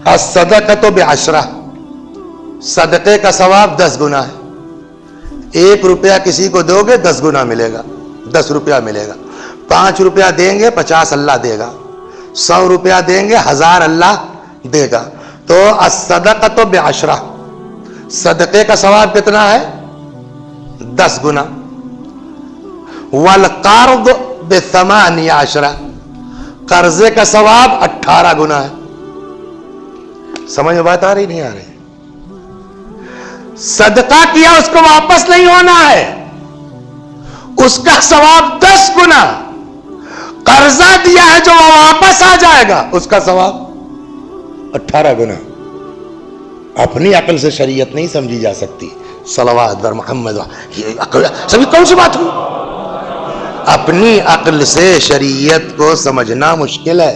الصدقۃ بعشرہ، صدقے کا ثواب 10 گنا ہے. 1 روپیہ کسی کو دو گے 10 گنا ملے گا، 10 روپیہ ملے گا. 5 روپیہ دیں گے 50 اللہ دے گا. 100 روپیہ دیں گے 1000 اللہ دے گا. تو الصدقۃ بعشرہ، صدقے کا ثواب کتنا ہے؟ 10 گنا. والقرض ب18، قرضے کا ثواب 18 گنا ہے. سمجھ میں بات آ رہی نہیں آ رہی؟ صدقہ کیا اس کو واپس نہیں ہونا ہے، اس کا ثواب 10 گنا. قرضہ دیا ہے جو واپس آ جائے گا، اس کا ثواب 18 گنا. اپنی عقل سے شریعت نہیں سمجھی جا سکتی. صلوات بر محمد. یہ عقل سبھی کون سی بات ہوئی؟ اپنی عقل سے شریعت کو سمجھنا مشکل ہے.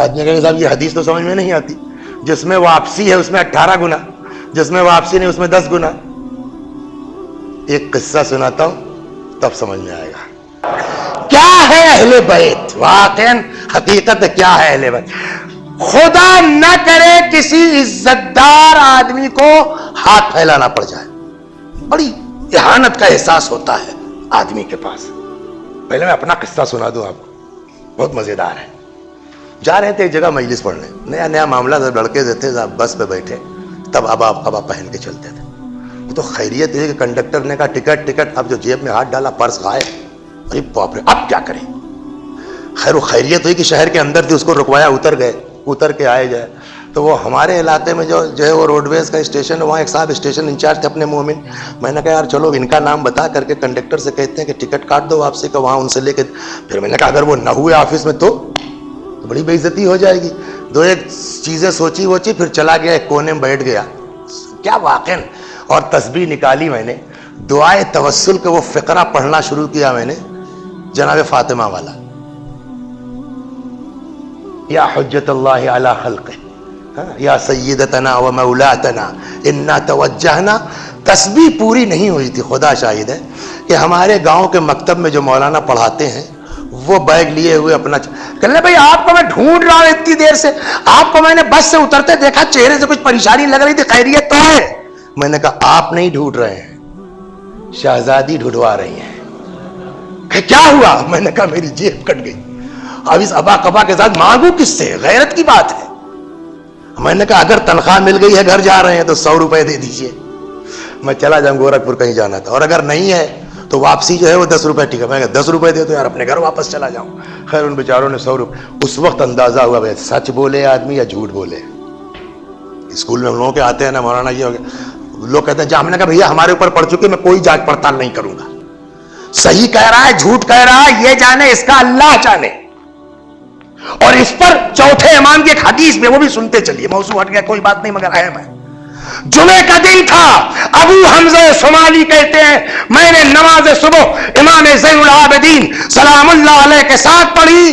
آدمی کہے صاحب یہ حدیث تو سمجھ میں نہیں آتی، جس میں واپسی ہے اس میں 18 گنا، جس میں واپسی نہیں اس میں 10 گنا. ایک قصہ سناتا ہوں تب سمجھ میں آئے گا. کیا ہے اہل بیت؟ واقعاً حقیقت کیا ہے اہل بیت؟ خدا نہ کرے کسی عزت دار آدمی کو ہاتھ پھیلانا پڑ جائے، بڑی اہانت کا احساس ہوتا ہے آدمی کے پاس. پہلے میں اپنا قصہ سنا دوں آپ کو، بہت مزیدار ہے. جا رہے تھے ایک جگہ مجلس پڑھنے، نیا نیا معاملہ تھا. لڑکے جو تھے بس پہ بیٹھے، تب ابا پہن کے چلتے تھے. تو خیریت یہ کہ کنڈکٹر نے کہا ٹکٹ. اب جو جیب میں ہاتھ ڈالا پرس غائب. ارے باپ رے، اب کیا کریں؟ خیر وہ خیریت ہوئی کہ شہر کے اندر تھی، اس کو رکوایا، اتر کے آئے جائے. تو وہ ہمارے علاقے میں جو ہے وہ روڈ ویز کا اسٹیشن ہے، وہاں ایک صاحب اسٹیشن انچارج تھے اپنے مومن. میں نے کہا یار چلو ان کا نام بتا کر کے کنڈکٹر سے کہتے ہیں کہ ٹکٹ کاٹ دو واپسی کا، وہاں ان سے لے کے. پھر میں نے کہا اگر وہ نہ ہوئے آفس میں تو بڑی بے عزتی ہو جائے گی. 2-1 چیزیں سوچی پھر چلا گیا، ایک کونے میں بیٹھ گیا. کیا واقعا، اور تسبیح نکالی میں نے، دعائے توسل کا وہ فقرہ پڑھنا شروع کیا میں نے، جناب فاطمہ والا. یا حجت اللہ علی خلقہ، یا سیدتنا و مولاتنا انا توجہنا. تسبیح پوری نہیں ہوئی تھی، خدا شاہد ہے کہ ہمارے گاؤں کے مکتب میں جو مولانا پڑھاتے ہیں وہ بیگ لیے ہوئے اپنا کہنے بھائی آپ کو میں ڈھونڈ رہا ہوں اتنی دیر سے، آپ کو میں نے بس سے اترتے دیکھا، چہرے سے کچھ پریشانی لگ رہی تھی، خیریت تو ہے؟ میں نے کہا آپ نہیں ڈھونڈ رہے ہیں، شہزادی ڈھونڈوا رہی ہیں. کہ کیا ہوا؟ میں نے کہا میری جیب کٹ گئی. اب اس ابا کبا کے ساتھ مانگوں کس سے؟ غیرت کی بات ہے. میں نے کہا اگر تنخواہ مل گئی ہے، گھر جا رہے ہیں تو 100 روپے دے دیجئے، میں چلا جاؤں، گورکھپور کہیں جانا تھا. اور اگر نہیں ہے تو واپسی جو ہے وہ 10 روپے ٹکٹ. میں نے کہا 10 روپے دے دو یار، اپنے گھر واپس چلا جاؤں. خیر ان بیچاروں نے 100 روپے. اس وقت اندازہ ہوا بھائی سچ بولے آدمی یا جھوٹ بولے. اسکول میں لوگوں کے آتے ہیں نا مولانا یہ ہو گیا، لوگ کہتے ہیں جہاں. ہم نے کہا بھیا ہمارے اوپر پڑ چکے، میں کوئی جانچ پڑتال نہیں کروں گا، صحیح کہہ رہا ہے جھوٹ کہہ رہا ہے یہ جانے، اس کا اللہ جانے. اور اس پر چوتھے امام کی ایک حدیث میں، وہ بھی سنتے چلیے، موضوع ہٹ گیا کوئی بات نہیں مگر اہم ہے. جمعے کا دن تھا، ابو حمزہ صومالی کہتے ہیں میں نے نماز صبح امام زین العابدین سلام اللہ علیہ کے ساتھ پڑھی.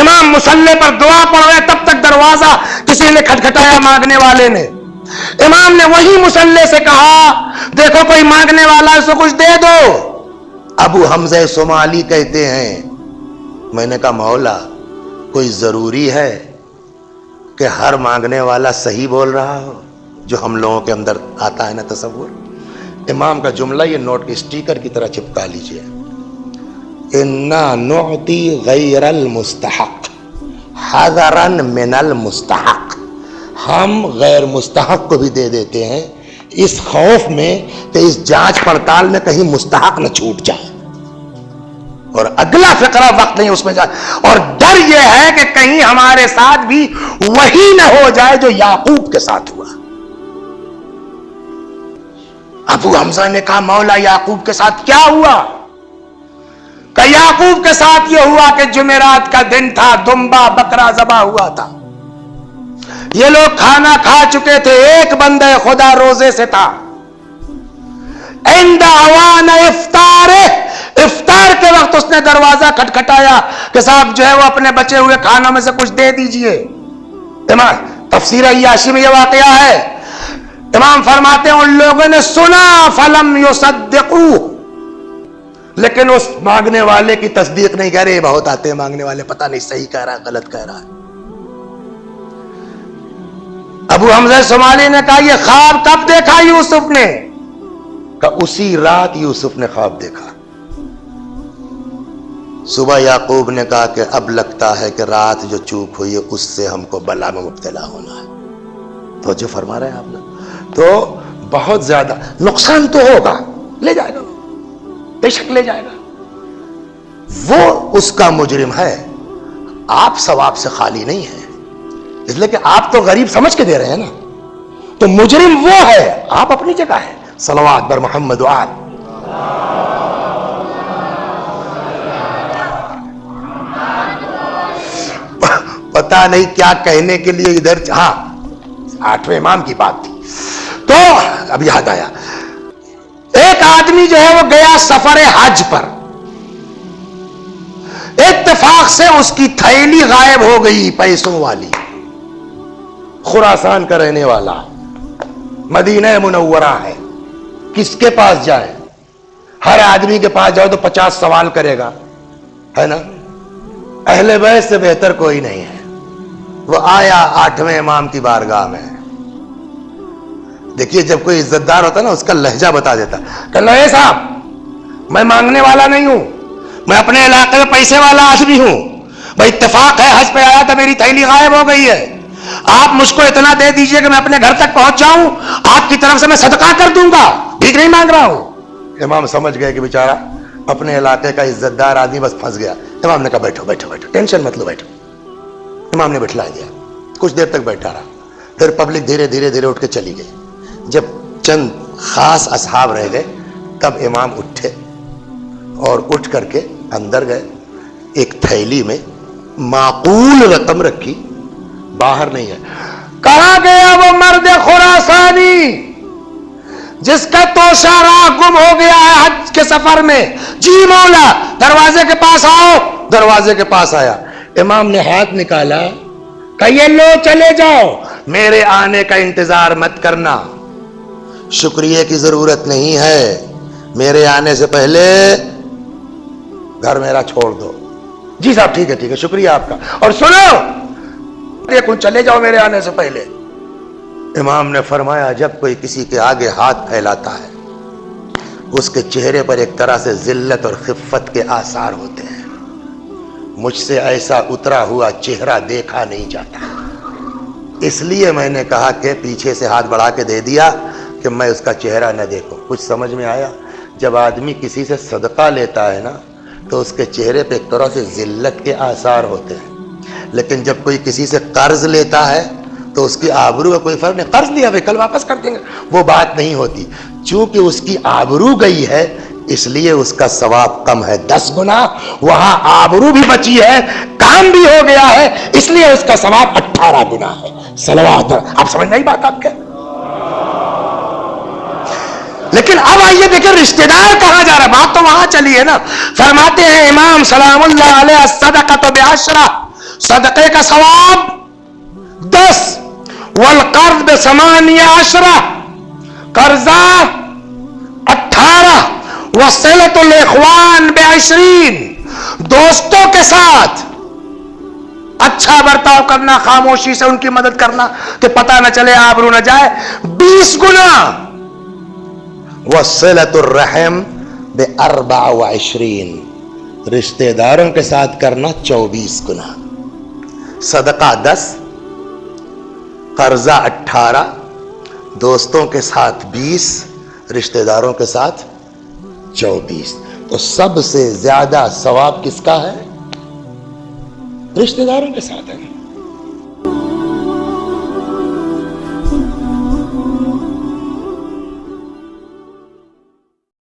امام مصلی پر دعا پڑھ رہے، تب تک دروازہ کسی نے کھٹکھٹایا، مانگنے والے نے. امام نے وہی مصلی سے کہا دیکھو کوئی مانگنے والا ہے، اسے کچھ دے دو. ابو حمزہ صومالی کہتے ہیں میں نے کہا مولا کوئی ضروری ہے کہ ہر مانگنے والا صحیح بول رہا ہو، جو ہم لوگوں کے اندر آتا ہے نا تصور. امام کا جملہ یہ نوٹ کے اسٹیکر کی طرح چپکا لیجئے، انا نعطی غیر المستحق حذرا من المستحق. ہم غیر مستحق کو بھی دے دیتے ہیں اس خوف میں کہ اس جانچ پڑتال میں کہیں مستحق نہ چھوٹ جائے. اور اگلا فقرہ وقت نہیں اس میں جائے، اور ڈر یہ ہے کہ کہیں ہمارے ساتھ بھی وہی نہ ہو جائے جو یعقوب کے ساتھ ہوا. ابو حمزہ نے کہا مولا یعقوب کے ساتھ کیا ہوا؟ کہ یعقوب کے ساتھ یہ ہوا کہ جمعرات کا دن تھا، دمبا بکرا ذبح ہوا تھا، یہ لوگ کھانا کھا چکے تھے، ایک بندہ خدا روزے سے تھا. عند اوان افطار، افطار کے وقت اس نے دروازہ کھٹکھٹایا کہ صاحب جو ہے وہ اپنے بچے ہوئے کھانوں میں سے کچھ دے دیجئے. امام تفسیر عیاشی میں یہ واقعہ ہے. امام فرماتے ہیں ان لوگوں نے سنا فلم یصدقوا، لیکن اس مانگنے والے کی تصدیق نہیں. کہہ رہے بہت آتے ہیں مانگنے والے، پتہ نہیں صحیح کہہ رہا ہے غلط کہہ رہا ہے. ابو حمزہ صومالی نے کہا یہ خواب کب دیکھا یوسف نے؟ کہا اسی رات یوسف نے خواب دیکھا. صبح یعقوب نے کہا کہ اب لگتا ہے کہ رات جو چوک ہوئی ہے اس سے ہم کو بلا میں مبتلا ہونا ہے. تو جو فرما رہے ہیں آپ نے، تو بہت زیادہ نقصان تو ہوگا، لے جائے گا، بے شک لے جائے گا، وہ اس کا مجرم ہے. آپ ثواب سے خالی نہیں ہیں، اس لیے کہ آپ تو غریب سمجھ کے دے رہے ہیں نا، تو مجرم وہ ہے، آپ اپنی جگہ ہے. صلوات بر محمد وآل. پتہ نہیں کیا کہنے کے لیے ادھر، ہاں 8ویں امام کی بات تھی تو اب یاد آیا. ایک آدمی جو ہے وہ گیا سفر حج پر، اتفاق سے اس کی تھیلی غائب ہو گئی پیسوں والی. خراسان کا رہنے والا، مدینہ منورہ ہے، کس کے پاس جائے؟ ہر آدمی کے پاس جاؤ تو 50 سوال کرے گا، ہے نا. اہل بیت سے بہتر کوئی نہیں ہے. وہ آیا 8ویں امام کی بارگاہ میں. دیکھیے جب کوئی عزت دار ہوتا نا اس کا لہجہ بتا دیتا کہ لو صاحب میں مانگنے والا نہیں ہوں، میں اپنے علاقے میں پیسے والا آدمی ہوں، بھائی اتفاق ہے حج پہ آیا تھا میری تھیلی غائب ہو گئی ہے، آپ مجھ کو اتنا دے دیجئے کہ میں اپنے گھر تک پہنچ جاؤں، آپ کی طرف سے میں صدقہ کر دوں گا، بھیک نہیں مانگ رہا ہوں. امام سمجھ گئے کہ بیچارہ اپنے علاقے کا عزت دار آدمی بس پھنس گیا. امام نے کہا بیٹھو بیٹھو بیٹھو، ٹینشن مت لو، بیٹھو. امام نے بٹھلا دیا، کچھ دیر تک بیٹھا رہا. پھر پبلک دھیرے دھیرے دھیرے اٹھ کے چلی گئی. جب چند خاص اصحاب رہ گئے تب امام اٹھے اور اٹھ کر کے اندر گئے. ایک تھیلی میں معقول رقم رکھی، باہر نہیں ہے. کہاں گیا وہ مرد خراسانی جس کا توشہ راہ گم ہو گیا ہے حج کے سفر میں؟ جی مولا دروازے کے پاس آؤ. دروازے کے پاس آیا. امام نے ہاتھ نکالا کہ یہ لو چلے جاؤ، میرے آنے کا انتظار مت کرنا، شکریہ کی ضرورت نہیں ہے، میرے آنے سے پہلے گھر میرا چھوڑ دو. جی صاحب ٹھیک ہے ٹھیک ہے، شکریہ آپ کا، اور سنو دیکھو چلے جاؤ میرے آنے سے پہلے. امام نے فرمایا جب کوئی کسی کے آگے ہاتھ پھیلاتا ہے اس کے چہرے پر ایک طرح سے ذلت اور خفت کے آثار ہوتے ہیں. مجھ سے ایسا اترا ہوا چہرہ دیکھا نہیں جاتا، اس لیے میں نے کہا کہ پیچھے سے ہاتھ بڑھا کے دے دیا کہ میں اس کا چہرہ نہ دیکھوں. کچھ سمجھ میں آیا؟ جب آدمی کسی سے صدقہ لیتا ہے نا تو اس کے چہرے پہ ایک طرح سے ذلت کے آثار ہوتے ہیں، لیکن جب کوئی کسی سے قرض لیتا ہے تو اس کی آبرو کا کوئی فرق نہیں. قرض لیا کل واپس کر دیں گے، وہ بات نہیں ہوتی. چونکہ اس کی آبرو گئی ہے اس لیے اس کا ثواب کم ہے 10 گنا. وہاں آبرو بھی بچی ہے، کام بھی ہو گیا ہے، اس لیے اس کا ثواب 18 گنا ہے. صلوات. آپ سمجھ نہیں بات آپ کے؟ لیکن اب آئیے دیکھیں رشتہ دار کہاں جا رہا ہے. بات تو وہاں چلی ہے نا. فرماتے ہیں امام سلام اللہ علیہ الصدقۃ بعشرہ، صدقے کا ثواب 10، والقرض بثمانیہ عشرہ، قرضہ 18، وصلۃ الاخوان ب20، دوستوں کے ساتھ اچھا برتاؤ کرنا، خاموشی سے ان کی مدد کرنا کہ پتہ نہ چلے آبرو نہ جائے 20 گنا، وصلۃ الرحم ب24، رشتہ داروں کے ساتھ کرنا 24 گنا. صدقہ 10، قرضہ 18، دوستوں کے ساتھ 20، رشتہ داروں کے ساتھ 24. تو سب سے زیادہ ثواب کس کا ہے؟ رشتہ داروں کے ساتھ ہے.